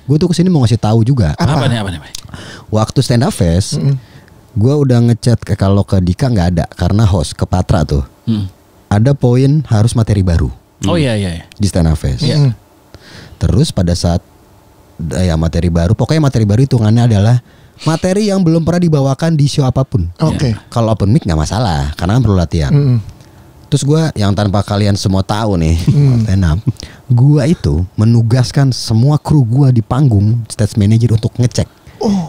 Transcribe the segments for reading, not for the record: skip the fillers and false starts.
gue tuh kesini mau ngasih tahu juga. Apa nih? Waktu stand up fest, gue udah ngechat kalau ke Dika nggak ada karena host ke Patra tuh. Ada poin harus materi baru. Oh iya. Di stand up fest. Terus pada saat ya materi baru, pokoknya materi baru hitungannya adalah materi yang belum pernah dibawakan di show apapun. Oke. Kalau open mic nggak masalah karena kan perlu latihan. Terus gue yang tanpa kalian semua tahu nih, stand up, gue itu menugaskan semua kru gue di panggung, stage manager untuk ngecek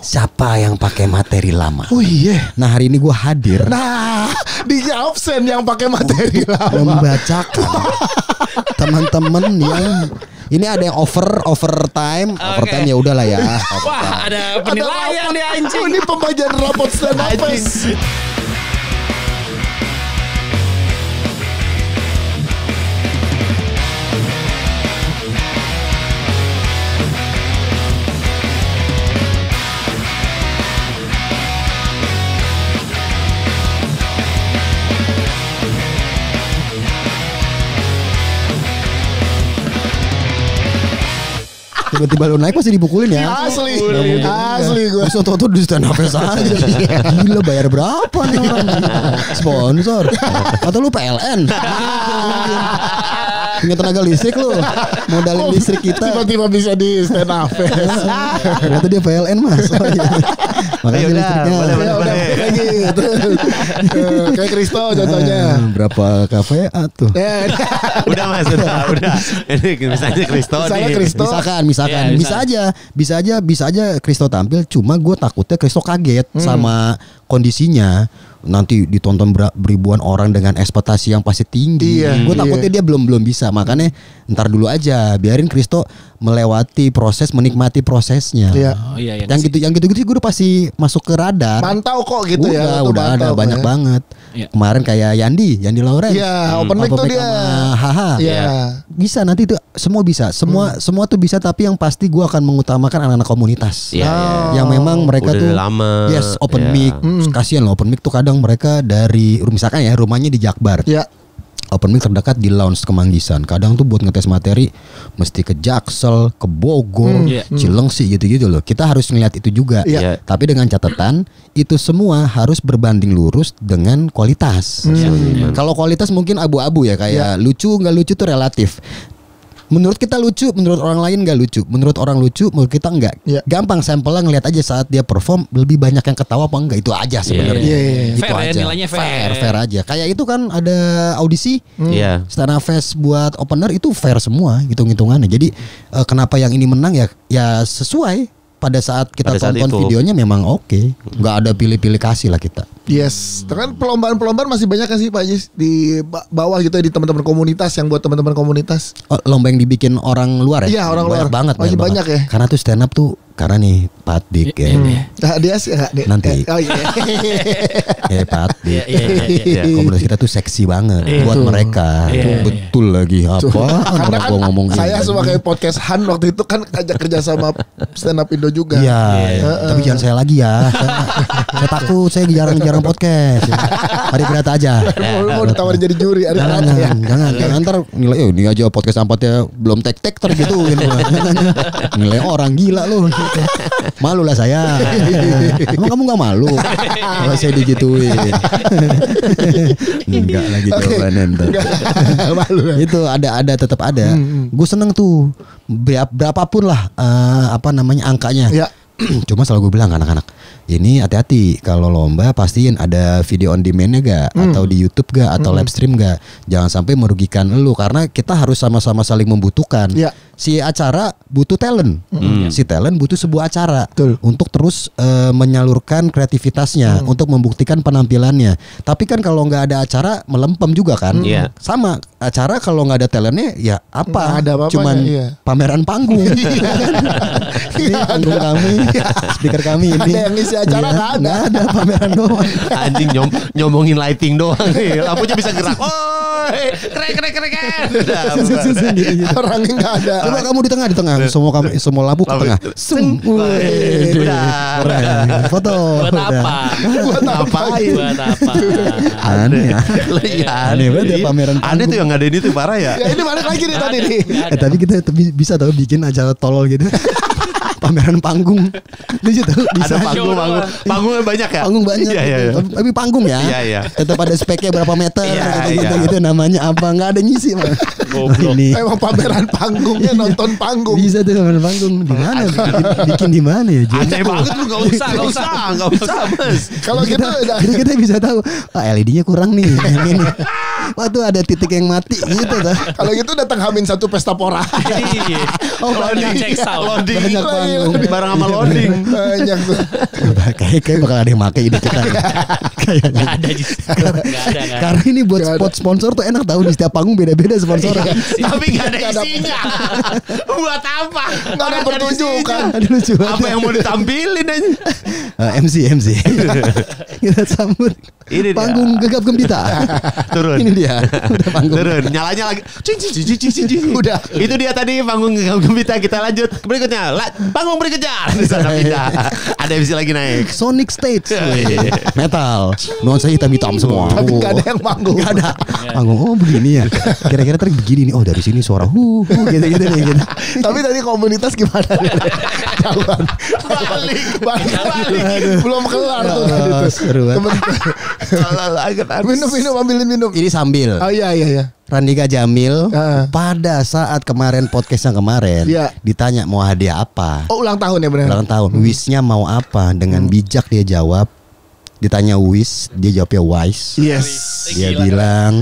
siapa yang pakai materi lama. Oh iya. Nah hari ini gue hadir. Nah, dia absen yang pakai materi lama. Membacakan teman-teman yang ini ada yang overtime ya udahlah ya. Wah, ada penilaian nih anjing. Ini pembagian rapot stand up fest. Tiba-tiba lu naik pasti dipukulin ya. Asli gue. Terus tuh di stand up aja. Gila bayar berapa nih orang? Sponsor. Atau lu PLN? Punya tenaga listrik lu. Modalin listrik kita. Tiba-tiba bisa di stand up fest. Ternyata dia PLN mas. Oh, iya. Makanya listriknya. Boleh. Gitu. Kayak Kristo contohnya. Berapa KVA tuh? Udah mas, udah. Ini misalnya Kristo nih. Misalkan bisa aja Kristo tampil, cuma gue takutnya Kristo kaget sama kondisinya. Nanti ditonton beribuan orang dengan ekspektasi yang pasti tinggi. Gue takutnya dia belum bisa. Makanya ntar dulu aja, biarin Kristo melewati proses, menikmati prosesnya. Yang gitu gue udah pasti masuk ke radar. Mantau kok gitu ya. Udah ada banyak banget. Kemarin kayak Yandi Lawrence. Iya, open mic tuh dia. Haha. Bisa nanti tuh semua bisa. Semua tuh bisa, tapi yang pasti gue akan mengutamakan anak-anak komunitas. Yang memang mereka udah tuh lama. Yes, open mic. Kasihan loh open mic tuh kadang mereka dari misalkan ya rumahnya di Jakbar. Open mic terdekat di Lounge Kemanggisan. Kadang tuh buat ngetes materi mesti ke Jaksel, ke Bogor, Cilengsi gitu-gitu loh. Kita harus ngeliat itu juga. Tapi dengan catatan itu semua harus berbanding lurus dengan kualitas. Kalau kualitas mungkin abu-abu ya, kayak lucu nggak lucu tuh relatif. Menurut kita lucu, menurut orang lain nggak lucu. Menurut orang lucu, menurut kita nggak. Gampang sampelnya ngeliat aja saat dia perform lebih banyak yang ketawa apa enggak, itu aja sebenarnya. Itu fair aja. Nilainya fair aja. Kayak itu kan ada audisi stand up fest buat opener itu fair semua hitung-hitungannya. Jadi kenapa yang ini menang ya sesuai pada saat kita tonton videonya memang oke. Nggak ada pilih-pilih kasih lah kita. Yes, dengan perlombaan masih banyak kan sih Pak Jis di bawah gitu ya, di teman-teman komunitas, yang buat teman-teman komunitas. Lomba yang dibikin orang luar ya? Iya, orang luar. Masih banyak ya. Karena tuh stand up tuh karena nih Pak Dik ya. Dia sih nanti. Oh iya. Pak Dik. Komunitas kita tuh seksi banget buat mereka. Betul lagi apa? Karena kan ngomong saya sebagai podcast Han waktu itu kan ajak kerja sama stand up Indo juga. Iya. Tapi jangan saya lagi ya. Saya takut, saya jarang podcast. Hari berata aja. Mau ditawarin jadi juri. Jangan ntar nilai ini aja podcast ampatnya belum tek tergituin. Nilai orang gila lu. Malu lah saya. Emang kamu gak malu kalau saya digituin? Enggak lagi jawabannya ntar. Malu. Itu tetap ada. Gue seneng tuh berapapun lah angkanya. Cuma selalu gue bilang anak-anak, ini hati-hati kalau lomba pastiin ada video on demand-nya gak, atau di YouTube gak, atau live stream gak. Jangan sampai merugikan lu, karena kita harus sama-sama saling membutuhkan. Si acara butuh talent, si talent butuh sebuah acara untuk terus menyalurkan kreativitasnya, untuk membuktikan penampilannya. Tapi kan kalau nggak ada acara melempem juga kan. Sama acara kalau nggak ada talentnya ya apa? Cuman pameran panggung. Ini panggung kami, speaker kami ini. Ada yang ngisi acara nggak ada pameran doang. Anjing nyomongin lighting doang nih. Lampunya bisa gerak. Keren. Orangnya nggak ada. Coba kamu di tengah. Semua lampu ke tengah. Udah. Foto. Buat apa? Aneh banget ya pameran panggung. Aneh tuh yang ngadain itu parah ya. Ini balik lagi nih tadi nih. Tapi kita bisa tahu bikin acara tolol gitu. pameran panggung. Di situ Ada panggungnya banyak ya? Panggung banyak. Iya. Tapi panggung ya. Iya. Tetap ada speknya berapa meter Iya. gitu namanya apa enggak ada ngisi, Bang. Ini Emang pameran panggungnya nonton panggung. bisa tuh pameran panggung. Di mana? Bikin di mana ya? Jun? Aneh banget lu, enggak usah, Mas. Kalau gitu udah. Jadi kita bisa tahu, LED-nya kurang nih yang ini. Wah tuh ada titik yang mati gitu tuh. Kalau gitu datang Hamin 1 pesta pora. Iya. Loading, Cek sound. loading, Banyak panggung. barang sama loading. Banyak tuh. Kayak bakal ada yang make ide kita. Kayaknya. Nggak ada Jis. Nggak ada. Karena ini buat Nggak ada. spot sponsor tuh enak tahu di setiap panggung beda-beda sponsor. Tapi gak ada isinya. Buat apa? Nggak ada pertunjukan. Ada lucu banget. Apa yang mau ditampilin aja? MC kita sambut Ini dia. panggung gegap gempita. Turun. Ini dia udah panggung. Turun, nyalanya lagi. Cing. Udah. Itu dia tadi panggung gembita. Kita lanjut berikutnya. Panggung berikutnya. Di sana pindah. Ada MC lagi naik. Sonic Stage. Wih, metal nuansa hitam semua. Tapi nggak ada yang manggung. Nggak ada panggung. Oh begini ya. Kira-kira tadi begini nih. Oh dari sini suara gitu nih gitu. Tapi tadi komunitas gimana? Jauhan. Balik. Belum kelar tuh tadi tuh. Seru banget. Minum, ambilin minum. Ini sambil Oh iya. Randika Jamil Ah. pada saat kemarin podcast yang kemarin Iya. ditanya mau hadiah apa. Oh ulang tahun ya benar. Ulang tahun. Wishnya mau apa? Dengan bijak dia jawab. Ditanya wish, dia jawabnya wise. Yes. Dia Gila. bilang,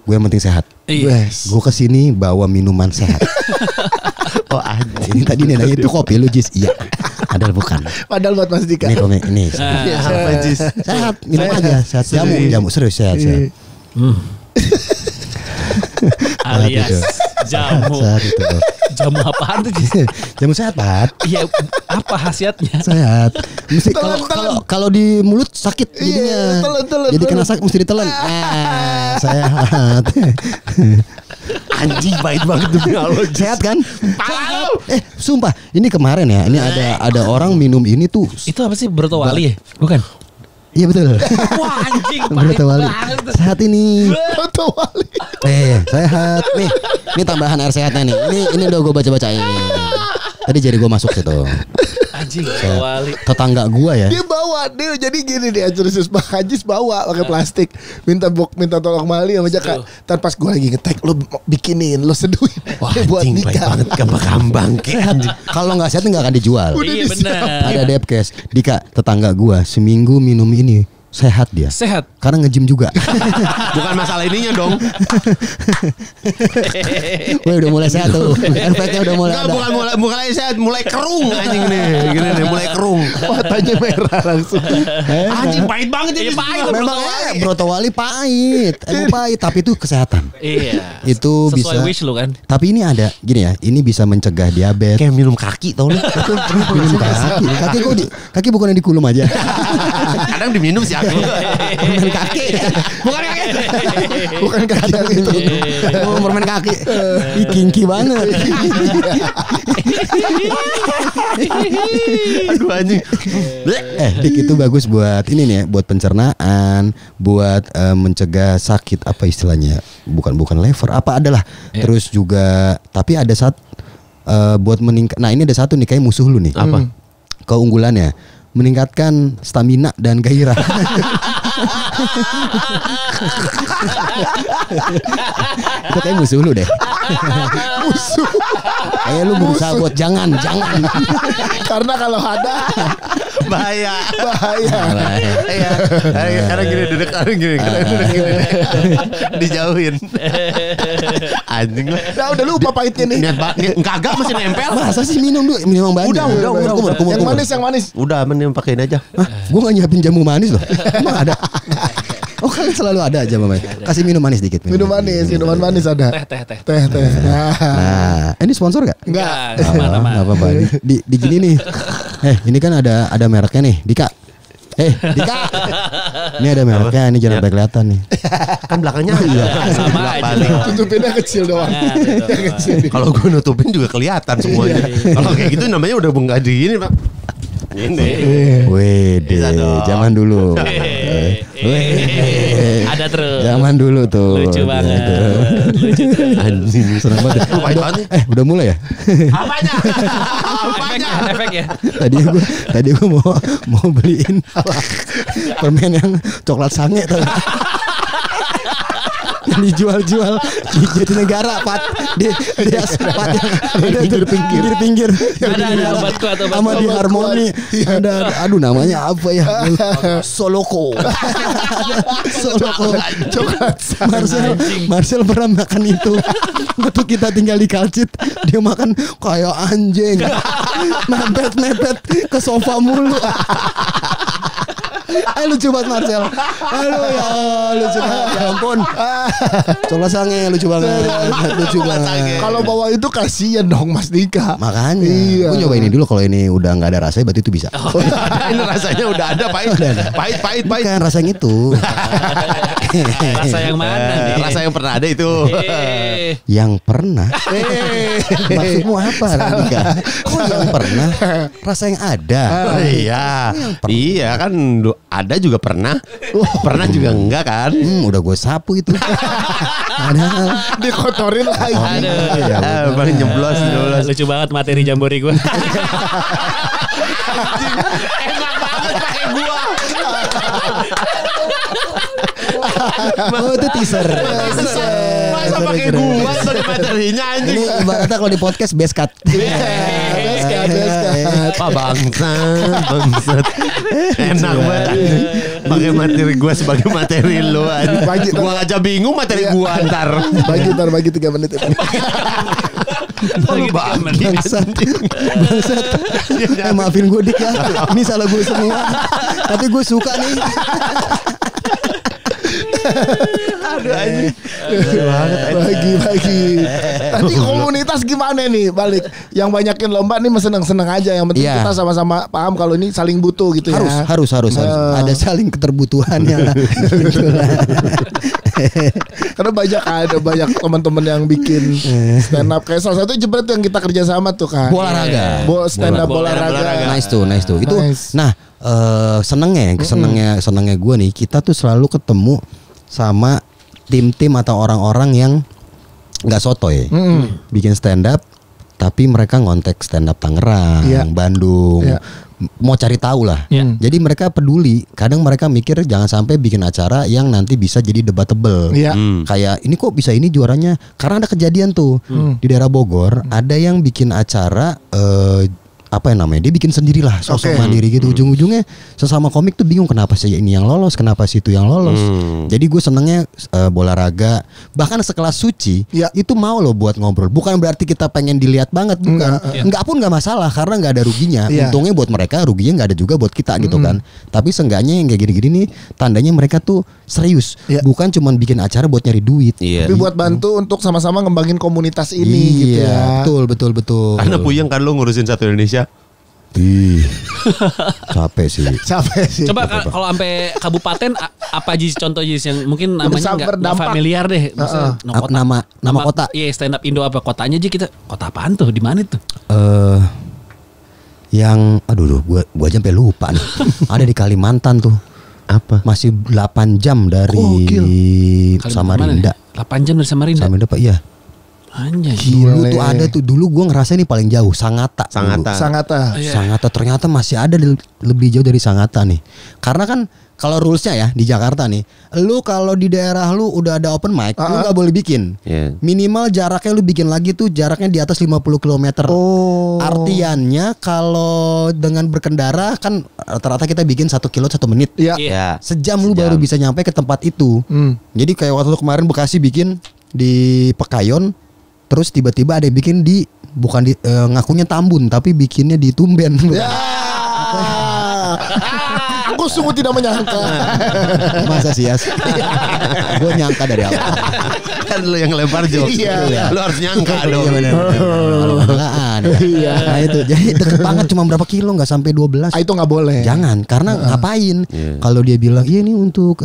gue yang penting sehat. Iya. Yes. Gue kesini bawa minuman sehat. Oh anjing. Ini tadi nih nanya itu kopi lu Jis. Iya. Padahal bukan. Padahal buat Mas Dika. Ini komik ini. Apa Jis? Sehat, minum Sehat. aja. Sehat. Jamu serius sehat. Alias jamu. Sehat itu. Jamu apaan tuh Jis? Jamu sehat, Pat. Iya, apa khasiatnya? Sehat. Mesti Telan. kalau di mulut sakit Iya, jadinya. telan. Jadi kena sakit mesti ditelan. Sehat. Anjing baik banget demi Allah. Sehat kan? Sehat. Sumpah, ini kemarin ya. Ini ada orang minum ini tuh. Itu apa sih Broto Wali ya? Bukan. Iya betul. Wah anjing, Broto Wali. banget tuh. Sehat ini. Foto wali. Sehat. Ini tambahan air sehatnya nih. Ini udah gue baca-bacain. Tadi jadi gue masuk situ. Anjing Broto Wali. Tetangga gue ya. Dia bawa, dia jadi gini dia serius Bang Hajis bawa pakai plastik, minta tolong Mali sama Jaka. Ntar pas gue lagi ngetek lo bikinin, lo seduhin. Wah Dia buat anjing baik nikah. banget. Kambang Sehat. Kalau nggak sehat nggak akan dijual. Iya benar. Ada Depkes. Dika tetangga gue seminggu minum ini sehat dia. Sehat. Karena nge-gym juga. Bukan masalah ininya dong. Wah udah mulai sehat tuh. Efeknya udah mulai Enggak, ada. bukan sehat, mulai kerung anjing nih. Gini nih, mulai kerung. Matanya merah langsung. Anjing pahit banget Iya ini. pahit Memang Broto Wali. Broto Wali pahit. Emang pahit. Tapi itu kesehatan. Iya. Itu Sesuai bisa. wish lu kan. Tapi ini ada gini ya. Ini bisa mencegah diabetes. Kayak minum kaki tau lu. Minum kaki. Kaki bukan yang dikulum aja. Kadang diminum sih aku. Permen kaki. Bukan kaki. Bukan kaki yang itu. Oh, permen kaki. Ih, kinky banget. Aduh anjing. Dik itu bagus buat ini nih ya, buat pencernaan, buat mencegah sakit apa istilahnya? Bukan liver, apa adalah. Terus juga tapi ada buat meningkat. Nah, ini ada satu nih kayak musuh lu nih. Apa? Keunggulannya meningkatkan stamina dan gairah. Itu kayak musuh lu deh. Musuh. Kayak lu berusaha buat jangan. Karena kalau ada Bahaya. bahaya. Iya. Karena gini duduk gini. Dijauhin. Anjing lah. Nah, udah lupa pahitnya nih. Niat kagak masih nempel. Masa sih minum dulu? Minum banyak. Udah. Kumur. Yang manis. Udah mending pakein aja. Hah? Gue gak nyiapin jamu manis loh. Emang ada? Oh kan selalu ada aja mamanya. Kasih minum manis dikit. Minuman manis ada. Teh. Teh. Nah, ini sponsor gak? Enggak, aman. Gak apa-apa. Di gini nih. Ini kan ada mereknya nih, Dika. Dika. Ini ada mereknya, ini jangan sampai kelihatan nih. Kan belakangnya Sama aja. balik. Tutupinnya kecil doang. Nah, Yang kecil. Kalau gue nutupin juga kelihatan semuanya. Kalau kayak gitu namanya udah enggak di ini, Pak. Ini. Wede, Bisa dong. zaman dulu. Ada terus. Zaman dulu tuh. Lucu banget. Gitu. Lucu tuh. Anjing serem banget. Udah mulai ya? Apanya? Apanya? Efek ya. Tadi gue mau beliin permen yang coklat sange tuh. Yang dijual di Jatinegara di Aspat yang pinggir Ada obatku atau obat sama di Harmoni ada aduh namanya apa ya Soloko Coklat Marcel pernah makan itu waktu kita tinggal di Kalcit dia makan kayak anjing mepet ke sofa mulu. Lucu banget Marcel. Aduh ya lucu banget. Ya ampun. Coklat sange lucu banget. Lucu banget. Kalau bawa itu kasihan dong Mas Dika. Makanya. Iya. Gue nyoba ini dulu kalau ini udah nggak ada rasanya berarti itu bisa. Ini rasanya udah ada pahit. Bukan rasa yang itu. Rasa yang mana nih? Rasa yang pernah ada itu. Yang pernah. Maksudmu apa Randika? Kok yang pernah? Rasa yang ada. Oh, iya kan ada juga pernah. Pernah juga enggak kan? Udah gue sapu itu. Padahal Dikotorin lagi. Aduh. Bang nyeblos. Lucu banget materi jambori gue. Enak banget pakai gua. oh itu teaser. Masa pakai gua sebagai materinya anjing. Ini ibaratnya kalau di podcast best cut. Best cut. Pak bangsat. Enak banget. Pakai materi gua sebagai materi lu anjing. Gua aja bingung materi gua ntar. Bagi 3 menit itu. Bangsat. Maafin gue Dik ya. Ini salah gue semua. Tapi gue suka nih. Aduh anjing. Bagi. Tadi komunitas gimana nih balik? Yang banyakin lomba nih seneng-seneng aja. Yang penting kita sama-sama paham kalau ini saling butuh gitu ya. Harus. Ada saling keterbutuhannya lah. Karena banyak teman-teman yang bikin stand up kayak salah satu jebret yang kita kerja sama tuh kan. Bola raga. Stand up bola raga. Nice tuh. Itu Nice. nah senengnya gue nih kita tuh selalu ketemu sama tim-tim atau orang-orang yang nggak sotoy bikin stand up tapi mereka ngontek stand up Tangerang, Bandung, mau cari tahu lah. Jadi mereka peduli. Kadang mereka mikir jangan sampai bikin acara yang nanti bisa jadi debatable. Kayak ini kok bisa ini juaranya? Karena ada kejadian tuh di daerah Bogor ada yang bikin acara apa yang namanya dia bikin sendirilah sosok mandiri gitu. Ujung-ujungnya sesama komik tuh bingung kenapa sih ini yang lolos, kenapa sih itu yang lolos. Jadi gue senengnya bola raga bahkan sekelas Suci itu mau loh buat ngobrol. Bukan berarti kita pengen dilihat banget, bukan. Enggak pun nggak masalah karena nggak ada ruginya. Untungnya buat mereka, ruginya nggak ada juga buat kita gitu kan. Tapi seenggaknya yang kayak gini-gini nih tandanya mereka tuh serius, bukan cuman bikin acara buat nyari duit. Tapi buat bantu untuk sama-sama ngembangin komunitas ini gitu ya. Betul. Karena puyeng kan lo ngurusin satu Indonesia. Capek sih. Coba kalau sampai kabupaten apa aja contoh yang mungkin namanya nggak familiar deh. Nama kota. Iya stand up Indo apa kotanya aja kita. Kota apaan tuh? Di mana tuh? Yang gua aja sampai lupa nih. Ada di Kalimantan tuh. Apa? Masih 8 jam dari Samarinda. 8 jam dari Samarinda. Samarinda Pak, iya. Anjay. Dulu tuh ada tuh, dulu gue ngerasa ini paling jauh Sangatta. Sangatta ternyata masih ada lebih jauh dari Sangatta nih. Karena kan kalau rulesnya ya di Jakarta nih, lu kalau di daerah lu udah ada open mic, lu nggak boleh bikin. Minimal jaraknya lu bikin lagi tuh jaraknya di atas 50 km. Artiannya kalau dengan berkendara kan rata-rata kita bikin 1 kilo 1 menit. Sejam lu baru bisa nyampe ke tempat itu. Jadi kayak waktu kemarin Bekasi bikin di Pekayon. Terus tiba-tiba ada yang bikin bukan di ngakunya Tambun tapi bikinnya di Tumben. Aku sungguh tidak menyangka. Masa sih Gue nyangka dari awal. Kan lu yang lempar jokes. Iya. Lu harus nyangka dong. Iya. Nah itu jadi deket banget cuma berapa kilo nggak sampai 12. Itu nggak boleh. Jangan karena ngapain? Kalau dia bilang iya ini untuk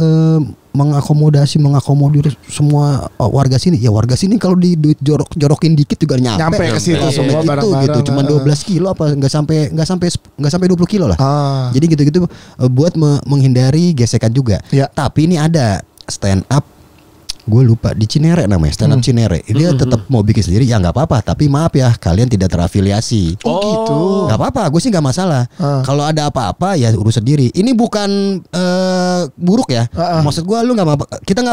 mengakomodir semua warga sini. Ya warga sini kalau jorokin dikit juga nyampe ke situ semua barang-barang. Gitu. Cuma 12 kilo apa nggak sampai 20 kilo lah. Jadi gitu-gitu buat menghindari gesekan juga. Tapi ini ada stand up. Gue lupa di Cinere namanya stand up Cinere. Dia tetap mau bikin sendiri ya nggak apa-apa. Tapi maaf ya kalian tidak terafiliasi. Oh gitu. Nggak apa-apa. Gue sih nggak masalah. Kalau ada apa-apa ya urus sendiri. Ini bukan buruk ya. Maksud gue lu nggak kita kan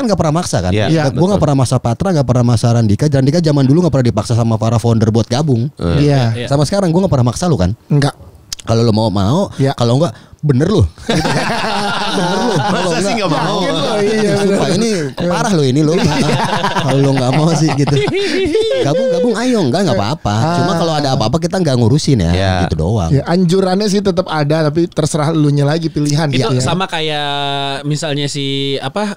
nggak pernah maksa kan. Gue nggak pernah maksa Patra, nggak pernah maksa Randika. Randika zaman dulu nggak pernah dipaksa sama para founder buat gabung. Sama sekarang gue nggak pernah maksa lu kan. Enggak. Kalau lo mau, kalau enggak bener lo. Bener lo. Kalau enggak sih enggak mau. Sumpah ini parah lo ini lo. Kalau lo enggak mau sih gitu. Gabung ayo enggak apa-apa. Cuma kalau ada apa-apa kita enggak ngurusin ya. Gitu doang. Ya, anjurannya sih tetap ada tapi terserah elunya lagi pilihan. Itu sama kayak misalnya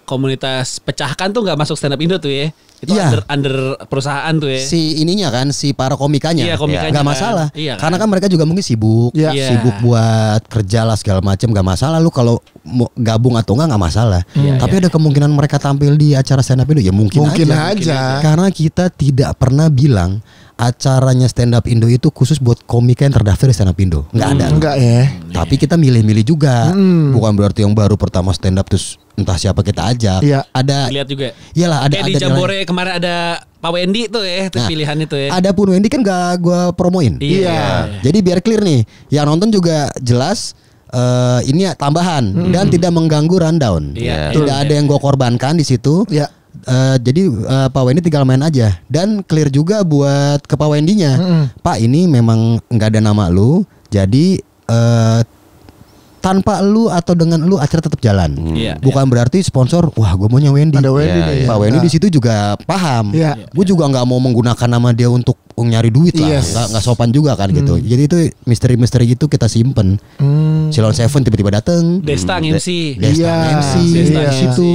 komunitas pecahkan tuh enggak masuk stand up Indo tuh ya. Itu under perusahaan tuh ya. Si ininya kan si para komikanya. Iya, komikanya gak masalah. Iya, kan? Karena kan mereka juga mungkin sibuk. Sibuk buat kerja lah segala macam, gak masalah lu kalau mau gabung atau enggak masalah. Tapi ada kemungkinan mereka tampil di acara stand up Indo ya mungkin aja. Karena kita tidak pernah bilang acaranya stand up Indo itu khusus buat komika yang terdaftar di stand up Indo. Enggak ada. Enggak ya. Tapi kita milih-milih juga. Bukan berarti yang baru pertama stand up terus entah siapa kita ajak. Ada lihat juga. Iyalah ada di Jambore kemarin ada Pak Wendy tuh ya, itu pilihan itu ya. Ada pun Wendy kan gak gue promoin. Jadi biar clear nih, yang nonton juga jelas ini tambahan dan tidak mengganggu rundown. Tidak ada yang gue korbankan di situ. Jadi Pak Wendy tinggal main aja dan clear juga buat ke Pak Wendy-nya. Pak ini memang nggak ada nama lu, jadi tanpa lu atau dengan lu acara tetap jalan. Bukan berarti sponsor wah gue maunya Wendy. Ada Wendy nih. Pak Wendy di situ juga paham. Gue juga nggak mau menggunakan nama dia untuk nyari duit lah. Nggak sopan juga kan gitu. Jadi itu misteri-misteri gitu kita simpen. Silon Seven tiba-tiba dateng. Desta MC. MC di situ.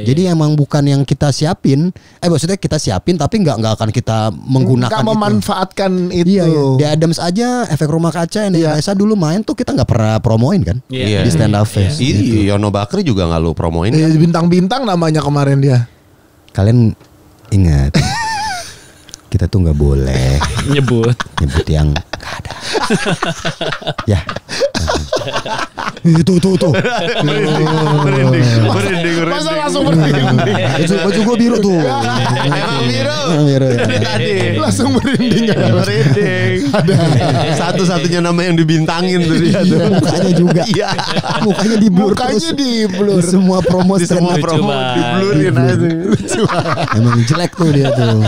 Jadi emang bukan yang kita siapin. Maksudnya kita siapin tapi nggak akan kita menggunakan. Nggak memanfaatkan itu. Di Adams aja efek rumah kaca yang biasa dulu main tuh kita nggak pernah promoin kan di stand up fest. Ini Yono Bakri juga nggak lu promoin kan? Bintang-bintang namanya kemarin dia. Kalian ingat kita tuh nggak boleh nyebut yang nggak ada. Ya. Itu. Merinding. Masa langsung merinding. Baju gue biru tuh. Emang biru. Tadi langsung merinding. Ada. Satu-satunya nama yang dibintangin tuh dia tuh. Mukanya juga. Mukanya di blur. Semua promo di-blurin aja. Emang jelek tuh dia tuh.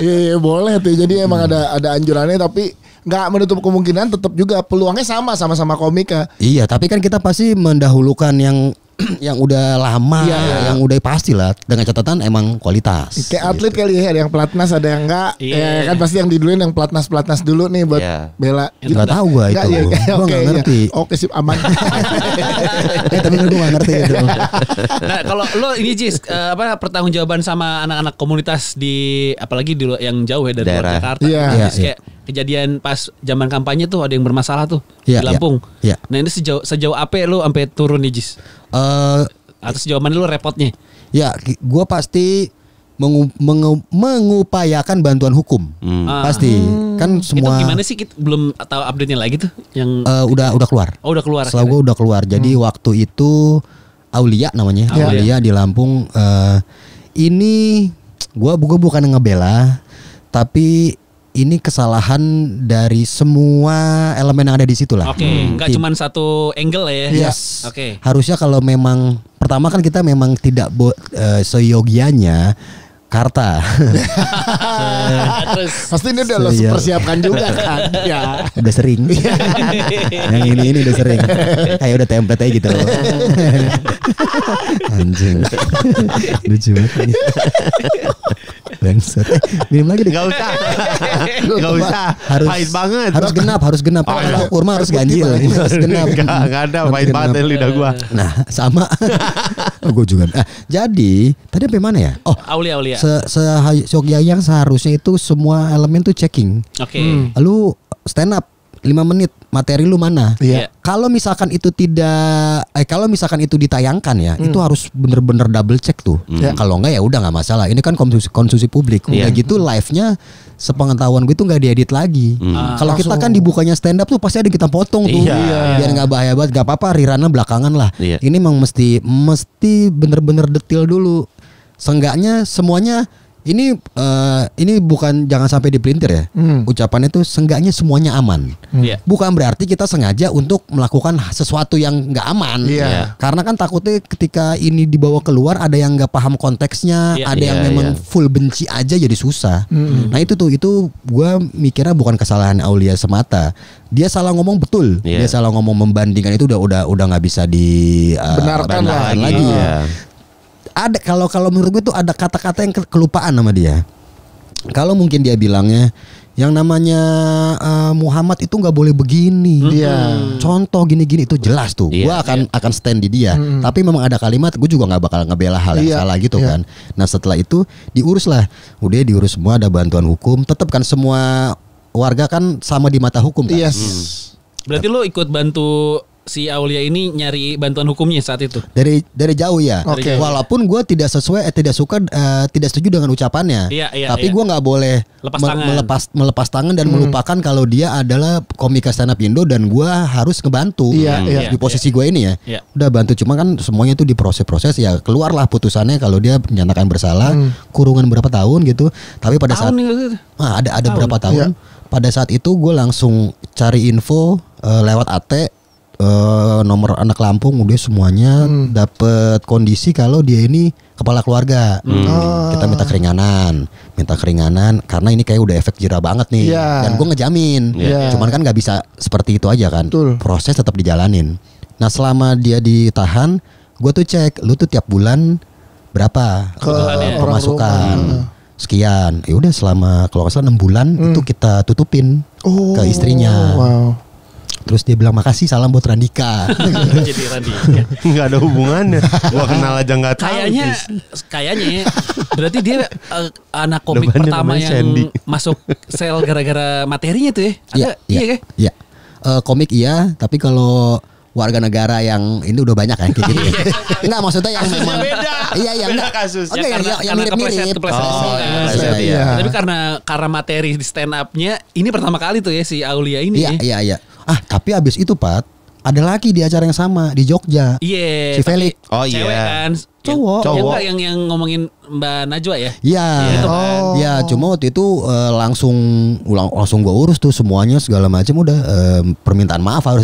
Iya boleh tuh. Jadi emang ada anjurannya tapi nggak menutup kemungkinan tetap juga peluangnya sama komika. Iya, tapi kan kita pasti mendahulukan yang udah lama, yang udah pasti lah dengan catatan emang kualitas. Kayak atlet kali ya, ada yang pelatnas, ada yang enggak. Ya kan pasti yang diduluin yang pelatnas dulu nih buat bela. Enggak tahu gua itu. Gua enggak ngerti. Oke, sip aman. Tapi gua enggak ngerti itu. Nah, kalau lo ini Jis, pertanggungjawaban sama anak-anak komunitas di apalagi di yang jauh ya dari luar Jakarta. Kayak kejadian pas zaman kampanye tuh ada yang bermasalah tuh di Lampung. Nah, ini sejauh apa lo sampai turun nih Jis? Atau sejauh mana lu repotnya? Ya, gue pasti mengupayakan bantuan hukum. Pasti. Kan semua. Itu gimana sih? Kita belum tahu update-nya lagi tuh yang udah keluar. Oh, udah keluar. Setelah gue udah keluar. Jadi waktu itu Aulia namanya. Aulia di Lampung. Ini gue bukan ngebela, tapi ini kesalahan dari semua elemen yang ada di situ lah. Nggak cuma satu angle ya. Yes. Harusnya kalau memang pertama kan kita memang tidak seyogianya Karta. Terus pasti ini udah lo persiapkan juga kan. Udah sering. Yang ini udah sering. Kayak udah template aja gitu. Anjing. Lucu banget. Bangsat. Minum lagi deh. Gak usah. Pahit banget. Harus genap. Kalau kurma harus ganjil. Harus genap. Gak ada pahit banget lidah gua. Nah, sama. Gue juga. Jadi tadi sampai mana ya? Oh, Aulia. Sogya yang seharusnya itu semua elemen tuh checking. Oke. Lu stand up 5 menit, materi lu mana? Iya. Kalau misalkan itu kalau misalkan itu ditayangkan ya, itu harus bener-bener double check tuh. Kalau enggak ya udah nggak masalah. Ini kan konsumsi publik. Udah gitu live-nya sepengetahuan gue tuh nggak diedit lagi. Kalau kita kan dibukanya stand up tuh pasti ada kita potong tuh. Biar nggak bahaya banget. Gak apa-apa rerunnya belakangan lah. Ini emang mesti bener-bener detail dulu. Seenggaknya semuanya ini bukan jangan sampai dipelintir ya. Ucapannya itu seenggaknya semuanya aman. Bukan berarti kita sengaja untuk melakukan sesuatu yang nggak aman. Karena kan takutnya ketika ini dibawa keluar ada yang nggak paham konteksnya, ada yang memang full benci aja jadi susah. Nah itu gue mikirnya bukan kesalahan Aulia semata. Dia salah ngomong betul. Dia salah ngomong membandingkan itu udah nggak bisa dibenarkan lagi. Ada kalau menurut gue tuh ada kata-kata yang kelupaan sama dia. Kalau mungkin dia bilangnya yang namanya Muhammad itu nggak boleh begini. Contoh gini-gini itu jelas tuh. Gue akan stand di dia. Tapi memang ada kalimat gue juga nggak bakal ngebela hal yang salah gitu kan. Nah setelah itu diurus lah. Udah diurus semua, ada bantuan hukum. Tetap kan semua warga kan sama di mata hukum kan. Berarti lo ikut bantu si Aulia ini nyari bantuan hukumnya saat itu? Dari jauh ya. Walaupun gue tidak setuju dengan ucapannya. Tapi gue nggak boleh melepas tangan dan melupakan kalau dia adalah komika stand up Indo dan gue harus ngebantu di posisi gue ini ya. Udah bantu, cuma kan semuanya itu diproses ya, keluarlah putusannya kalau dia menyatakan bersalah, kurungan berapa tahun gitu. Tapi pada saat ada berapa tahun. Pada saat itu gue langsung cari info lewat AT. Nomor anak Lampung udah semuanya dapat kondisi kalau dia ini kepala keluarga. Kita minta keringanan karena ini kayak udah efek jera banget nih. Dan gue ngejamin. Cuman kan nggak bisa seperti itu aja kan. Proses tetap dijalanin. Nah selama dia ditahan, gue tuh cek lu tuh tiap bulan berapa pemasukan sekian. Ya udah selama kalau nggak salah 6 bulan itu kita tutupin ke istrinya. Terus dia bilang makasih, salam buat Randika. Jadi Randika nggak ada hubungannya. Gua kenal aja nggak tahu. Kayaknya berarti dia anak komik pertama yang masuk sel gara-gara materinya tuh ya. Iya. Komik iya, tapi kalau warga negara yang ini udah banyak kan kayak gitu. Enggak, maksudnya yang memang beda. Iya, enggak kasus. Oke, yang mirip-mirip. Tapi karena materi di stand up-nya ini pertama kali tuh ya si Aulia ini. Iya. Tapi abis itu Pat, ada lagi di acara yang sama di Jogja. Si Felix. Cewek kan. Cowok. Yang ngomongin Mbak Najwa ya. Iya. Cuma waktu itu langsung gue urus tuh semuanya segala macam udah permintaan maaf harus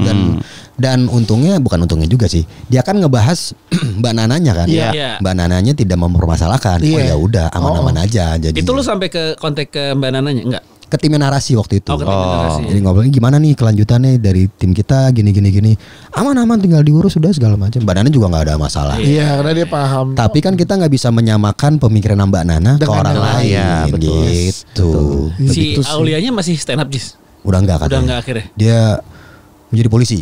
dan untungnya juga sih. Dia kan ngebahas Mbak Nananya kan. Mbak Nananya tidak mempermasalahkan. Ya udah aman-aman aja. Jadi itu lu sampai ke kontak ke Mbak Nananya enggak? Ke tim narasi waktu itu. Narasi. Jadi ngobrolnya gimana nih kelanjutannya dari tim kita gini. Aman tinggal diurus sudah segala macam. Mbak Nana juga nggak ada masalah. Iya, karena dia paham. Tapi kan kita nggak bisa menyamakan pemikiran Mbak Nana ke orang lain. Gitu. Si Aulianya masih stand up Jis? Udah enggak katanya. Udah enggak akhirnya. Dia menjadi polisi.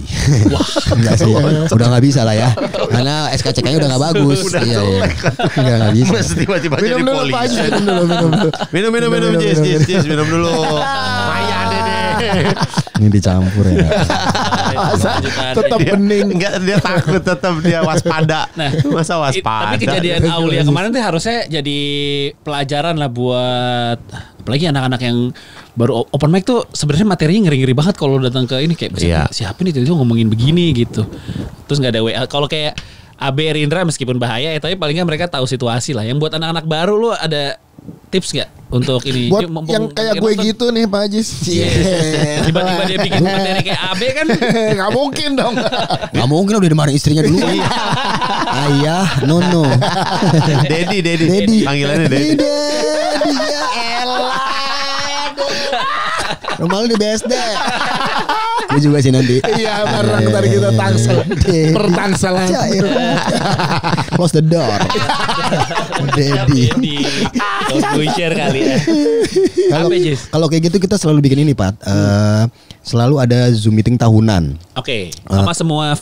Enggak sih. Udah enggak bisa lah ya. Karena SKCK-nya udah enggak bagus. Iya. Enggak bisa. Mesti tiba-tiba jadi polisi. Minum Jis, minum dulu. Maya deh. Ini dicampur ya. Tetap bening. Enggak, dia takut, tetap dia waspada. Masa waspada. Tapi kejadian Aulia kemarin tuh harusnya jadi pelajaran lah buat apalagi anak-anak yang baru open mic tuh sebenarnya materinya ngeri-ngeri banget kalau datang ke ini kayak siapa nih tuh ngomongin begini gitu. Terus nggak ada WA. Kalau kayak AB Rindra meskipun bahaya ya, tapi paling nggak mereka tahu situasi lah. Yang buat anak-anak baru lo ada tips nggak untuk ini? Buat yang kayak gue nonton gitu nih Pak Ajis. Tiba-tiba dia bikin materi kayak AB kan? Nggak mungkin dong. Nggak mungkin udah dimarahin istrinya dulu. Ayah, Nono, Dedi. Panggilannya Dedi. Ya elah. Rumah lu di BSD. Gue juga sih nanti. Iya, bareng ntar kita tangsel. Pertangselan. Close the door. Dedi. Gue share kali ya. Kalau kayak gitu kita selalu bikin ini Pat. Selalu ada Zoom meeting tahunan. Oke. Sama semua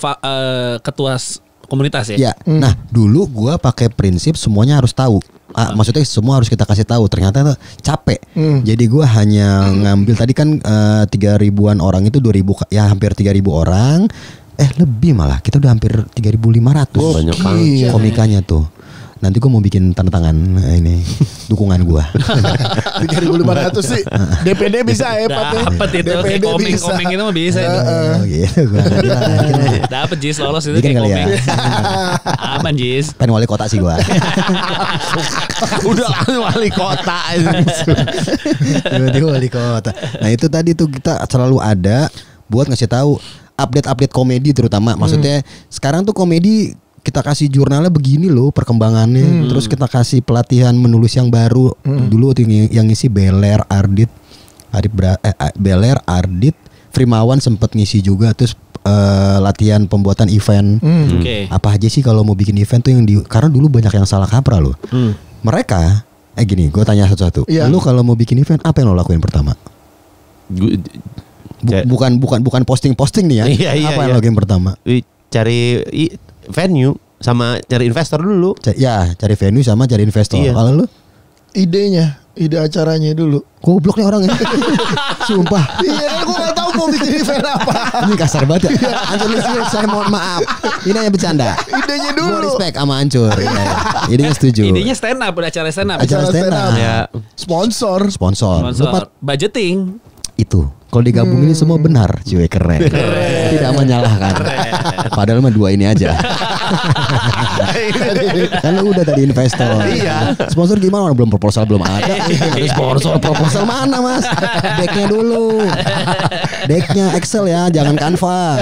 ketua komunitas ya. Ya. Nah, dulu gue pakai prinsip semuanya harus tahu. Maksudnya semua harus kita kasih tahu. Ternyata capek. Jadi gue hanya ngambil tadi kan 3.000-an orang itu 2.000 ya hampir 3.000 orang. Lebih malah. Kita udah hampir 3.500. Banyak banget komikanya tuh. Nanti gue mau bikin tanda tangan ini dukungan gue. 3.500 sih. DPD bisa ya Pak. Dapat itu koming itu mah bisa itu. Gitu gue. Dapat Jis lolos itu Bikin kali koming. ya. Aman Jis. Pengen wali kota sih gue. Udah wali kota. Tiba-tiba wali kota. Nah itu tadi tuh kita selalu ada buat ngasih tahu update komedi terutama. Maksudnya sekarang tuh komedi kita kasih jurnalnya begini loh perkembangannya. Terus kita kasih pelatihan menulis yang baru. Dulu yang ngisi Beler, Ardit, Frimawan sempet ngisi juga. Terus latihan pembuatan event. Apa aja sih kalau mau bikin event tuh karena dulu banyak yang salah kaprah loh. Mereka gini, gue tanya satu-satu. Lu kalau mau bikin event apa yang lo lakuin pertama? Bukan posting nih ya. Apa yang lo lakuin pertama? Cari venue sama cari investor dulu. Cari venue sama cari investor. Kalau lu? Ide acaranya dulu. Goblok nih orangnya. Sumpah. Iya, gue gak tahu mau bikin event apa. Ini kasar banget ya. Ancur Lisir, saya mohon maaf. Ini hanya bercanda. Idenya dulu. Gue respect sama Ancur. Idenya setuju. Idenya stand up, acara stand up. Acara stand up. Ya. Sponsor. Budgeting. Itu. Kalau digabungin ini semua benar, cuy, keren. Tidak menyalahkan. Padahal mah 2 ini aja. Kan lu udah tadi investor. Iya. Sponsor gimana? Belum proposal belum ada. Sponsor proposal mana mas? Decknya dulu. Decknya Excel ya, jangan Canva.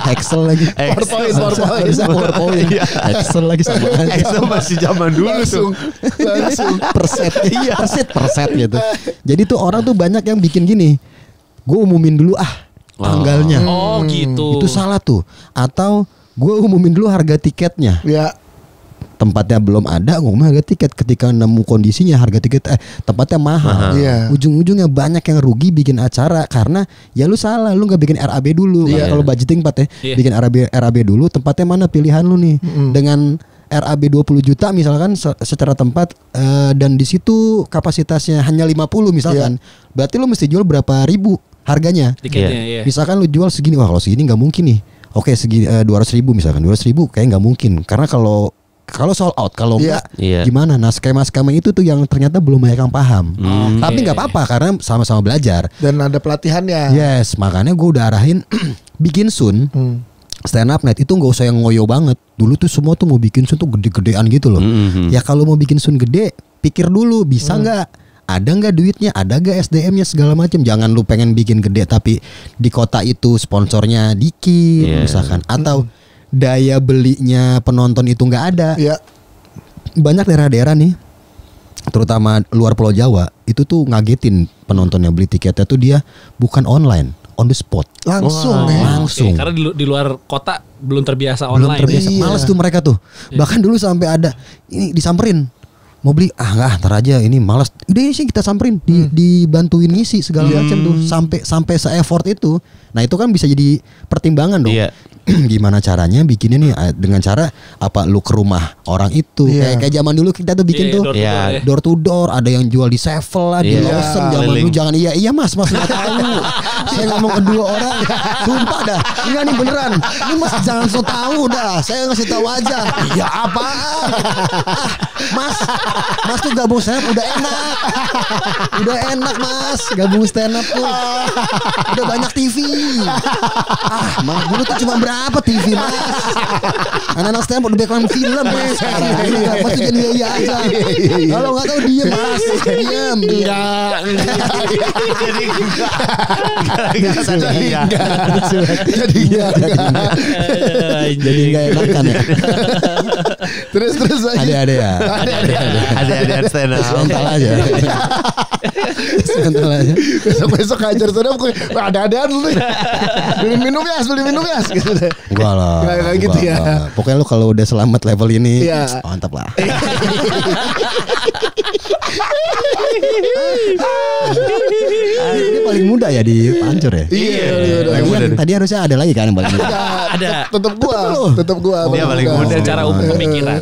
Excel lagi. PowerPoint. Excel lagi sama aja. Excel masih zaman dulu langsung perset gitu. Jadi tuh orang tuh banyak yang bikin gini. Gue umumin dulu tanggalnya. Oh gitu. Itu salah tuh. Atau gue umumin dulu harga tiketnya. Ya. Tempatnya belum ada, gue umumin harga tiket. Ketika nemu kondisinya harga tiket tempatnya mahal. Ujung-ujungnya banyak yang rugi bikin acara karena ya lu salah, lu nggak bikin RAB dulu. Kalau budgeting bikin RAB dulu. Tempatnya mana pilihan lu nih dengan RAB 20 juta misalkan secara tempat dan di situ kapasitasnya hanya 50 misalkan. Berarti lu mesti jual berapa ribu harganya. Tiketnya, Misalkan lu jual segini, wah kalau segini nggak mungkin nih. Oke, segini 200.000 misalkan. 200.000 kayak nggak mungkin. Karena kalau sold out, kalau enggak gimana? Nah, skema itu tuh yang ternyata belum banyak yang paham. Tapi nggak apa-apa karena sama-sama belajar. Dan ada pelatihannya. Yes, makanya gue udah arahin bikin Sun. Stand up night itu nggak usah yang ngoyo banget. Dulu tuh semua tuh mau bikin Sun tuh gede-gedean gitu loh. Ya kalau mau bikin Sun gede, pikir dulu bisa nggak? Ada nggak duitnya? Ada nggak SDM-nya segala macam? Jangan lu pengen bikin gede tapi di kota itu sponsornya dikit misalkan. Atau daya belinya penonton itu nggak ada. Banyak daerah-daerah nih, terutama luar Pulau Jawa, itu tuh ngagetin penontonnya beli tiketnya tuh dia bukan online. On the spot. Langsung. Karena di luar kota belum terbiasa online. Belum terbiasa. Males tuh mereka tuh. Bahkan dulu sampai ada ini disamperin. Mau beli ntar aja ini malas. Udah sih kita samperin dibantuin ngisi segala macam tuh sampai se-effort itu. Nah itu kan bisa jadi pertimbangan dong. Gimana caranya bikinnya nih dengan cara apa lu ke rumah orang itu kayak zaman dulu kita tuh bikin tuh door to door, ada yang jual di Sevel lah, di Lawson zaman dulu. Jangan iya mas nggak tahu. Saya ngomong ke 2 orang, sumpah dah, enggak nih beneran. Ini mas jangan so tahu dah, saya ngasih tahu aja. Ya apa? Mas tuh gabung stand up udah enak mas, gabung stand up tuh udah banyak TV. Mas dulu tuh cuma berapa TV mas? Anak-anak stand up udah banyak film mas. Mas tuh jadi iya aja. Kalau nggak tahu diem mas, diem. Jadi nggak enakan ya. Terus ada ya. Ada stand up. Sebentar aja. Besok ajar stand up ada lu nih. Beli minum ya gitu deh. Enggak lah. Kayak gitu ya. Pokoknya lu kalau udah selamat level ini, mantap lah. Ini paling muda ya di Pancur ya. Iya. Tadi harusnya ada lagi kan yang paling muda. Ada. Tetap gua. Dia paling muda Secara pemikiran.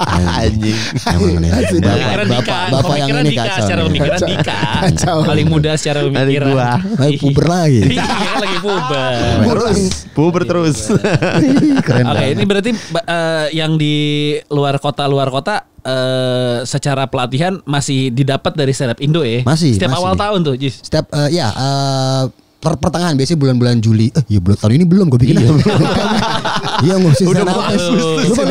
Anjing. Bapak yang ini kacau. Secara pemikiran Dika. Paling muda secara pemikiran. Puber lagi. Iya lagi puber. Puber terus. Keren. Oke, ini berarti yang di luar kota secara pelatihan masih didapat dari stand up Indo ya? Masih. Setiap awal tahun tuh, Jis. Setiap pertengahan biasanya bulan-bulan Juli. Ya bulan tahun ini belum gue bikin. Iya ngurusin stand up.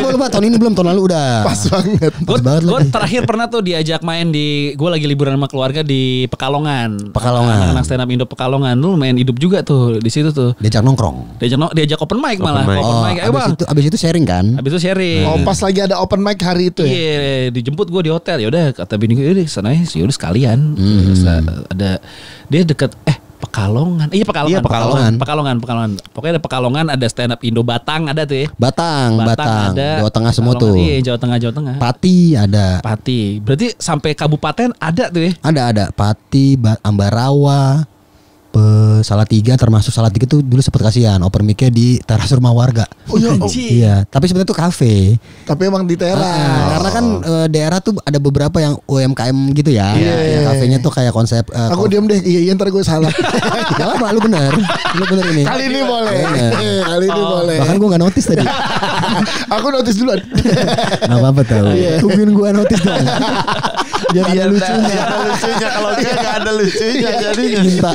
Lupa tahun ini belum, tahun lalu udah. Pas banget. Gue terakhir pernah tuh diajak main gue lagi liburan sama keluarga di Pekalongan. Anak stand up Indo Pekalongan tuh main hidup juga tuh di situ tuh. Diajak nongkrong. Diajak open mic malah. Open mic. Abis itu sharing kan? Abis itu sharing. Oh pas lagi ada open mic hari itu ya? Iya, dijemput gue di hotel. Ya udah kata bini gue, sana ya udah sekalian. Terus ada dia deket Pekalongan. Iya Pekalongan. Pokoknya ada Pekalongan, ada stand up Indo Batang ada tuh ya. Batang ada. Jawa Tengah semua Pekalongan, tuh. Iya, Jawa Tengah. Pati ada. Berarti sampai kabupaten ada tuh ya. Ada. Pati, Ambarawa, Salatiga, termasuk Salatiga tuh dulu sempat kasihan open mic-nya di teras rumah warga. Iya, tapi sebenarnya tuh kafe. Tapi emang di teras. Karena kan daerah tuh ada beberapa yang UMKM gitu ya. Yang kafenya tuh kayak konsep. Aku diam deh. Iya ntar gue salah. Gak apa, lu bener ini. Kali ini boleh. Bahkan gue gak notice tadi. Aku notice duluan. Gak apa-apa tau. Tungguin gue notice dong. Jangan ada lucunya. Kalau gak ada lucunya jadi minta.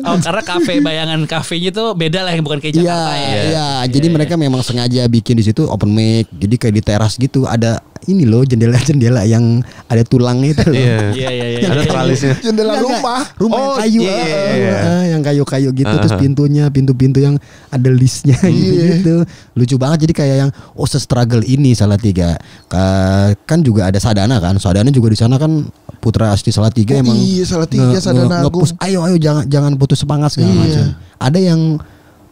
Karena bayangan kafenya tuh beda lah yang bukan kayak Jakarta ya. Iya, jadi mereka memang sengaja bikin di situ open mic. Jadi kayak di teras gitu ada ini loh jendela-jendela yang ada tulangnya itu loh. Iya. Ada tralisnya. Jendela rumah kayu. Yang kayu-kayu gitu terus pintu-pintu yang ada listnya gitu. Lucu banget jadi kayak yang se-struggle ini Salatiga. Kan juga ada Sadana kan. Sadana juga di sana kan putra asli Salatiga emang. Iya, Salatiga Sadana Agung. Ayo jangan putus semangat segala macam. Ada yang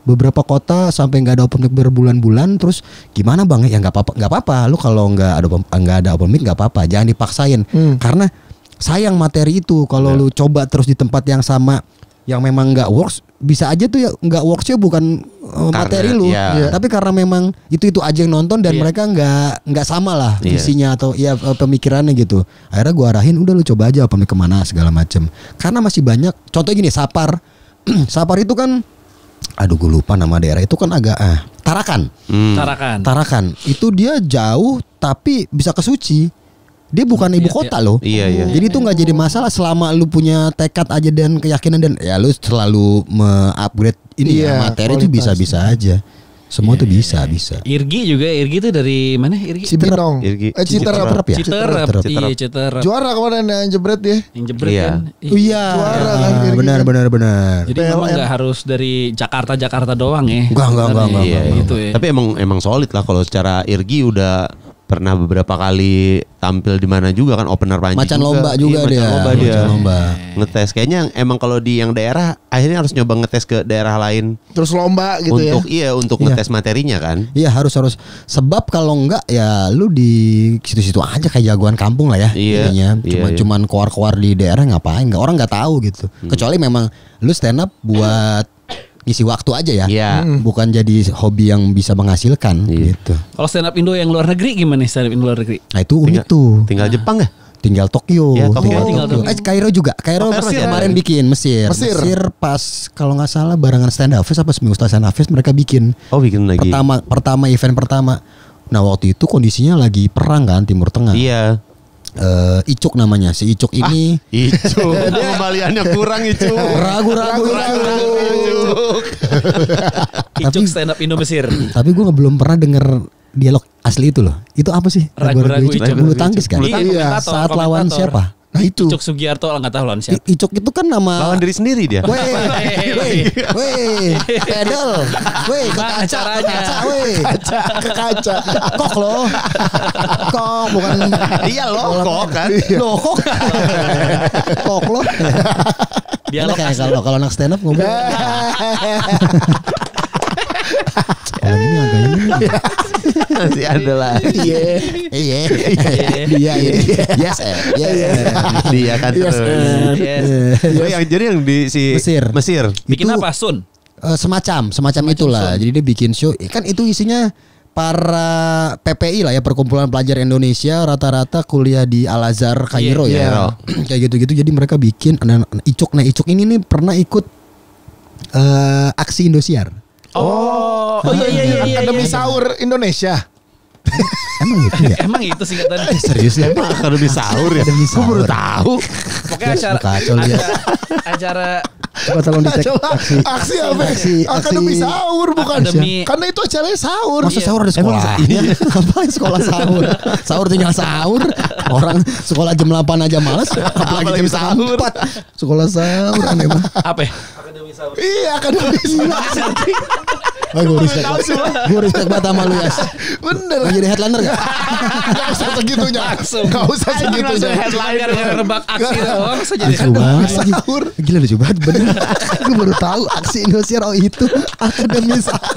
beberapa kota sampai nggak ada open mic berbulan-bulan, terus gimana bang ya nggak apa-apa lu kalau nggak ada open mic nggak apa-apa, jangan dipaksain karena sayang materi itu kalau lu coba terus di tempat yang sama yang memang nggak works, bisa aja tuh ya nggak worksnya bukan materi lu, tapi karena memang itu aja yang nonton dan mereka nggak sama lah visinya atau ya pemikirannya gitu. Akhirnya gua arahin udah lu coba aja open mic kemana segala macem, karena masih banyak. Contohnya gini, Sapar itu kan, aduh gue lupa nama daerah itu kan agak Tarakan. Tarakan itu dia jauh tapi bisa ke Suci. Dia bukan ibu kota loh. Iya. Jadi itu nggak jadi masalah selama lu punya tekad aja dan keyakinan dan ya lu selalu me-upgrade ini materi itu bisa-bisa aja. Semua tuh bisa. Irgi tuh dari mana Irgi? Cibinong. Citerep ya? Citerep. Juara kemarin yang jebret ya. Yang jebret kan. Iya. Juara kan. Benar. Jadi memang nggak harus dari Jakarta doang ya. Enggak. Gitu ya. Tapi emang solid lah kalau secara Irgi udah pernah beberapa kali tampil di mana juga kan, opener Panji Macan lomba juga dia. Macan lomba. Ngetes kayaknya emang kalau di yang daerah akhirnya harus nyoba ngetes ke daerah lain. Terus lomba gitu untuk ngetes materinya kan. Iya harus sebab kalau enggak ya lu di situ-situ aja kayak jagoan kampung lah ya. Iya. Cuman keluar di daerah ngapain? Orang nggak tahu gitu. Kecuali memang lu stand up buat ngisi waktu aja ya, bukan jadi hobi yang bisa menghasilkan gitu. Kalau stand up Indo yang luar negeri gimana stand up Indo luar negeri? Nah itu unik tuh. Tinggal Jepang ya? Tinggal Tokyo. Ya, tinggal Tokyo. Kairo juga. Kairo kemarin bikin Mesir pas kalau nggak salah barengan stand up fest apa seminggu setelah stand up fest mereka bikin. Bikin lagi. Pertama event pertama. Nah waktu itu kondisinya lagi perang kan Timur Tengah. Iya. Icuk namanya, si Icuk ini. Icuk, kembaliannya kurang Icuk. Ragu. Icuk stand up Indo Mesir. Tapi gue belum pernah denger dialog asli itu loh. Itu apa sih? Ragu-ragu Icuk. Bulu tangkis kan? Iya. Saat lawan siapa? Nah itu Icuk Sugiarto nggak tahu lawan siapa. Icuk itu kan nama lawan diri sendiri dia. Weh, pedal, ke kaca, ke kaca, kok lo, kok bukan, iya lo kok kan, kok lo. Dia kayak kalau anak stand up ngomong. Kalau ini agak ini. Masih ada lah. Iya. Dia kan terus. Jadi yang di Mesir. Bikin apa Sun? Semacam itulah. Jadi dia bikin show. Kan itu isinya para PPI lah ya, Perkumpulan Pelajar Indonesia, rata-rata kuliah di Al Azhar Kairo ya. Kayak gitu-gitu. Jadi mereka bikin Icuk ini nih pernah ikut aksi Indosiar. Iya. Akademi Sahur Indonesia. Emang gitu ya? Emang itu singkatannya. Serius ya? Emang Akademi Sahur ya? Gue baru tahu. Pokoknya acara coba tolong dicek aksi apa? Akademi Sahur bukan? Karena itu acaranya sahur. Masa sahur ada sekolah? Apa sekolah sahur? Sahur tinggal sahur. Orang sekolah jam 8 aja malas, apalagi jam sahur. Sekolah sahur aneh banget. Apa? Akademi Sahur. Iya, Akademi Sahur. Gue respect banget sama lu ya. Bener. Mau jadi headliner gak? Gak usah segitunya. Gak usah segitunya. Headliner ngerebak aksi doang. Masa jadi sahur. Gila lucu banget bener. Gue baru tahu aksi Indosiar itu Akademi Sahur.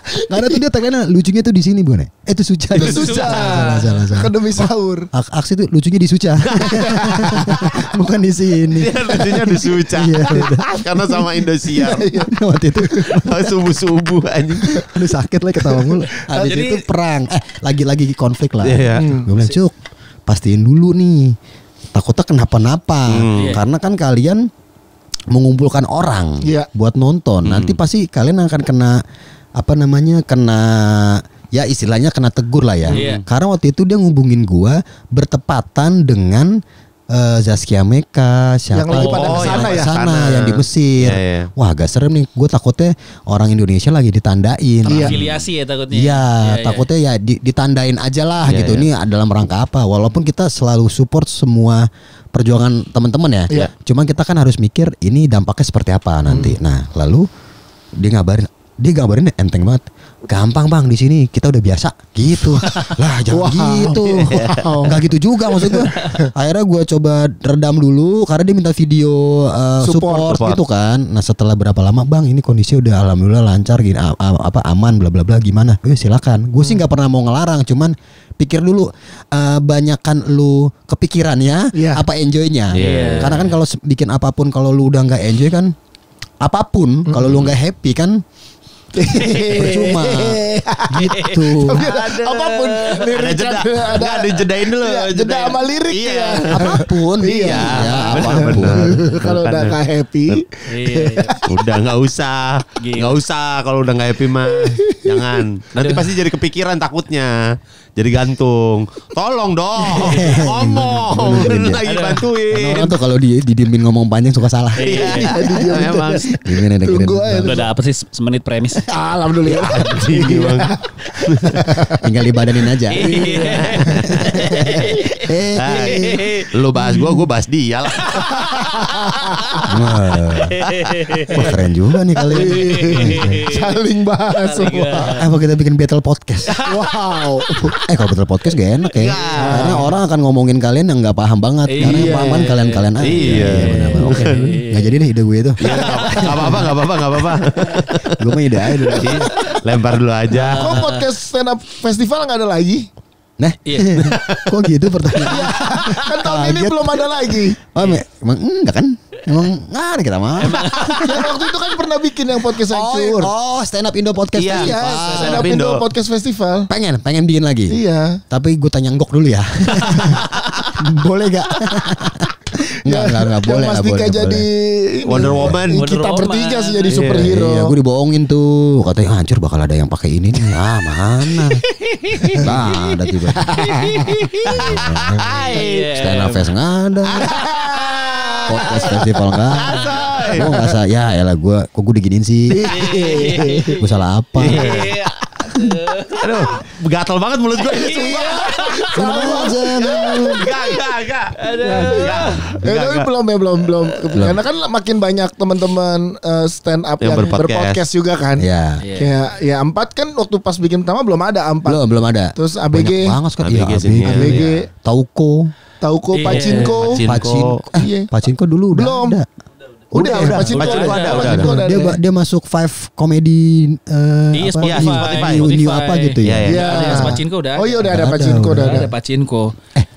Karena tuh dia tagline lucunya tuh di sini bukan ya? Itu Suca. Salah. Akademi Sahur. Aksi tuh lucunya di Suca. Bukan di sini. Dia lucunya di Suca. Karena sama Indosiar. Waktu itu subuh anjing. Lu sakit lah ketawa mulu. Habis itu perang. Lagi konflik lah. Gue bilang, Cuk, pastiin dulu nih. Takutnya kenapa-napa. Karena kan kalian mengumpulkan orang buat nonton. Nanti pasti kalian akan kena ya istilahnya kena tegur lah ya. Karena waktu itu dia ngubungin gua bertepatan dengan Zaskia Meka, siapa yang lagi pada kesana yang di Mesir. Wah agak serem nih. Gue takutnya orang Indonesia lagi ditandain. Afiliasi ya takutnya. Iya, takutnya ya ditandain aja lah gitu. Ini dalam rangka apa? Walaupun kita selalu support semua perjuangan teman-teman ya. Cuman kita kan harus mikir ini dampaknya seperti apa nanti. Nah, lalu dia ngabarin enteng banget. Gampang bang, di sini kita udah biasa gitu. Lah jangan gitu. Nggak gitu juga maksud gue. Akhirnya gue coba redam dulu karena dia minta video support gitu kan. Nah setelah berapa lama bang ini kondisi udah alhamdulillah lancar gini aman bla bla bla gimana? Silakan. Gue sih nggak pernah mau ngelarang, cuman pikir dulu banyakan lu kepikirannya apa enjoynya. Karena kan kalau bikin apapun kalau lu udah nggak enjoy kan apapun kalau lu nggak happy kan percuma gitu. Apapun lirik ada jedain dulu. Jeda sama lirik apapun. Apapun. Kalau udah gak happy udah nggak usah kalau udah nggak happy mah jangan. Nanti pasti jadi kepikiran takutnya. Jadi gantung. Tolong dong. Ngomong. Lagi bantuin. Orang tuh kalau didiemin ngomong panjang suka salah. Memang. Tunggu aja. Udah apa sih semenit premis. Alhamdulillah. Tinggal dibadanin aja. Lu bahas gue bahas dia lah. Wah keren juga nih kali ini. Saling bahas semua. Apa kita bikin battle podcast? Wow. Kalau battle podcast gak enak ya. Karena orang akan ngomongin kalian yang gak paham banget. Karena yang paham kan kalian aja. Oke. Gak jadi deh ide gue itu. Gak apa-apa. Gue mah ide aja dulu. Lempar dulu aja. Kok podcast stand up festival gak ada lagi? Nah, kok gitu pertanyaannya? Kan tahun ini belum ada lagi. Emang enggak kan? Emang nggak ada kita mah. Waktu itu kan pernah bikin yang podcast hancur. Stand up Indo podcast Festival. Stand up Indo podcast festival. Pengen bikin lagi. Iya. Tapi gue tanya Nggok dulu ya. Boleh gak? Enggak boleh. Mas Dika jadi Wonder Woman. Kita bertiga sih jadi superhero. Iya, gue dibohongin tuh. Katanya hancur bakal ada yang pakai ini nih. Mana? Nah, ada tiba-tiba. Stand up fest nggak ada. Podcast festival nggak ada. Gue nggak salah. Ya elah kok gue diginiin sih. Gue salah apa? Aduh, gatal banget mulut gue ini sumpah. Tapi belum. Karena kan makin banyak teman-teman stand up yang berpodcast juga kan. Iya. Ya 4 kan waktu pas bikin pertama belum ada 4. Belum ada. Terus ABG. Banyak banget kan. ABG. Tauko Pacinko. Pacinko dulu udah belum ada. Udah. Dia masuk 5 comedy Spotify. New apa gitu ya. Iya. Ada Pacinko udah. Oh iya udah ada Pacinko. Ada Pacinko.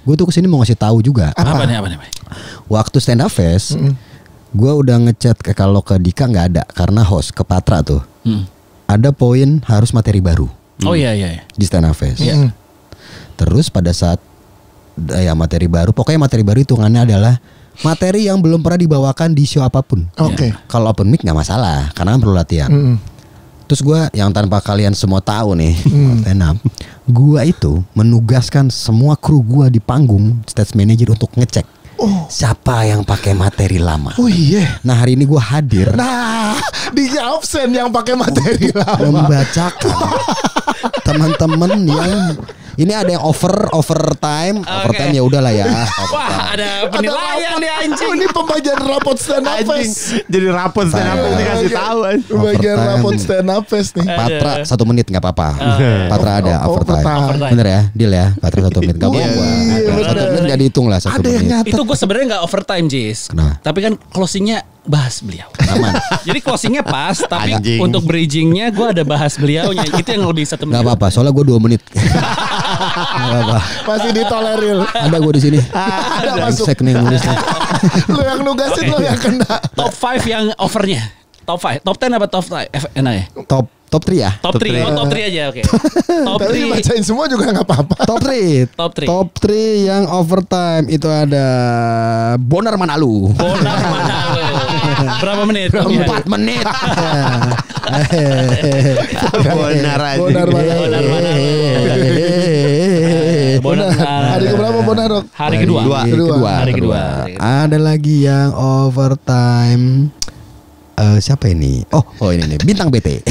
Gue tuh kesini mau ngasih tahu juga. Apa nih? Waktu stand up fest, gue udah ngechat kalau ke Dika nggak ada karena host ke Patra tuh. Ada poin harus materi baru. Oh iya. Di stand up fest. Terus pada saat materi baru, pokoknya materi baru hitungannya adalah materi yang belum pernah dibawakan di show apapun. Oke. Kalau open mic nggak masalah, karena kan perlu latihan. Terus gue yang tanpa kalian semua tahu nih, stand up, gue itu menugaskan semua kru gue di panggung, stage manager untuk ngecek siapa yang pakai materi lama. Oh iya. Nah hari ini gue hadir. Nah, dia absen yang pakai materi lama. Membacakan teman-teman yang ini ada yang overtime ya udahlah ya. Wah, ada penilaian nih anjing. Ini pembagian rapot stand up fest. Jadi rapot stand up fest dikasih tahu. Pembagian rapot stand up fest nih. Patra 1 menit nggak apa-apa. Patra ada overtime. Bener ya, deal ya. Patra 1 menit. Gak bohong. 1 menit nggak dihitung lah 1 menit. Itu gue sebenarnya nggak overtime, Jis. Tapi kan closingnya bahas beliau. Aman. Jadi closingnya pas, tapi untuk bridgingnya gue ada bahas beliaunya. Itu yang lebih 1 menit. Gak apa-apa, soalnya gue 2 menit. Masih ditolerir. Ada gue di sini. Ada masuk. Nih nulisnya. Lu yang nugasin lo yang kena. Top 5 yang overnya. Top 5, top 10 apa top 5? Enak ya? Top 3 ya? Top 3, top 3 aja oke. Top 3. Tapi bacain semua juga gak apa-apa. Top 3 yang overtime itu ada Bonar Manalu. Berapa menit? 4 menit. Bonar. Hari keberapa Bonar? Hari kedua. Ada lagi yang overtime. Siapa ini? Oh ini nih Bintang BT.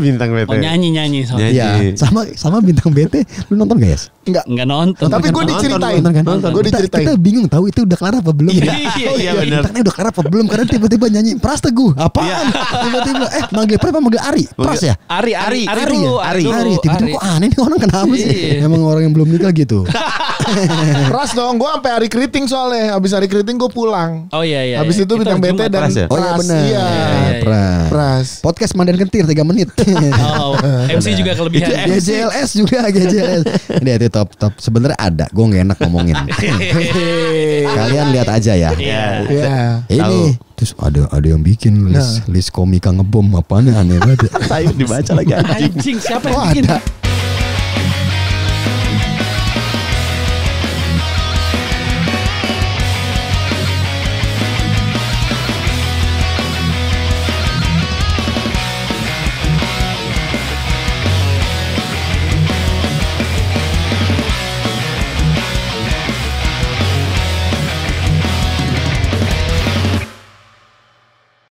Bintang BT. Oh nyanyi Iya, sama Bintang BT. Lu nonton gak ya? Enggak nonton. Tapi gue diceritain. Gue diceritain. Kita bingung tahu itu udah kelar apa belum. Iya benar. Bintangnya udah kelar apa belum? Karena tiba-tiba nyanyi Pras Teguh. Apaan? Tiba-tiba manggil Pras apa manggil Ari? Pras ya? Ari. Tiba-tiba kok aneh nih orang kenapa sih? Emang orang yang belum nikah gitu. Pras dong, gue sampai hari keriting soalnya. Habis hari keriting gue pulang. Oh iya. Habis itu Bintang BT dan Pras. Oh iya benar. Pras. Podcast Mandan Kentir 3 menit. MC juga kelebihan. GJLS juga GJLS. Ini itu top. Sebenarnya ada, gue gak enak ngomongin. Kalian lihat aja ya. Ini terus ada yang bikin list komika ngebom apaan aneh banget. Ayo dibaca lagi anjing. Siapa yang bikin?